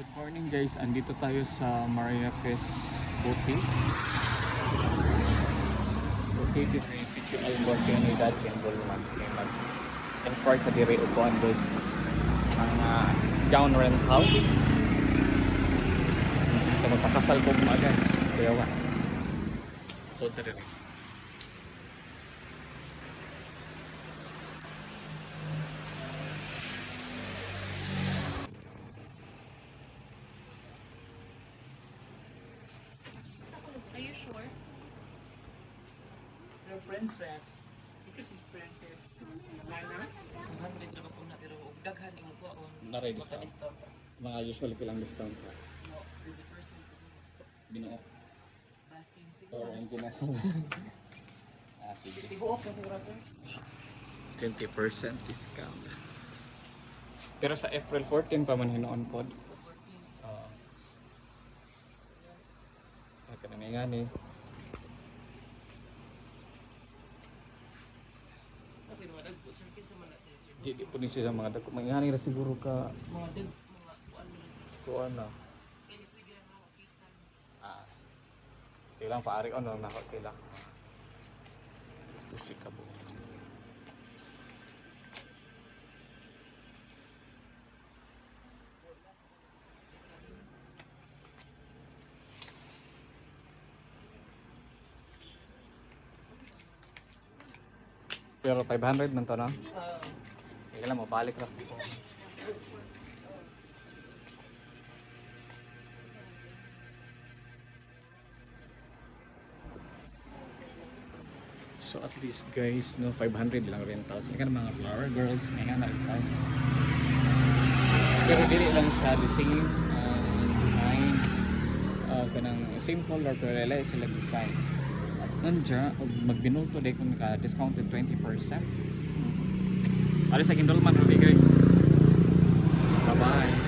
Good morning guys, andito tayo sa Maria Fest Boutique. Located in Sitio Albor, Trinidad, Kendolman. Kaya mag-inquire ka dire upuan guys mga gown rent house. Ito magpakasal ko mga guys. Kuyawan. So dire. Are you sure? The princess. Because it's princess. Lana? 100 ra ko na pero og daghan imong kuwaon. Naray discount. Discount pa. Mga usual pilang discount ka. No, 30% siguro. Ginoo. Basin Or siguro. engineer. Sige. Tibuok na siguro sir. 20% discount. Pero sa April 14 pa man hinoon pod. 14. Ito na nga ni. Okay, mga dagko sir kisa man na sir. Di po ni siya mga dako. Mangani ra siguro ka Mga mga kuan man. kuan na. Kaya pwede ra mga kapitan. Kailang paari on lang nako kailang. Musika po. Pero 500 man to no? Kailan mo balik ra. So at least guys, no 500 lang rentals. Ini kan mga flower girls, may nga nagtag. Pero dili lang siya the same design. Kanang simple or pero lain sila design. At nandiya, magbinuto day kung ka discounted 20%. Alis sa Kindolman, guys. Bye bye.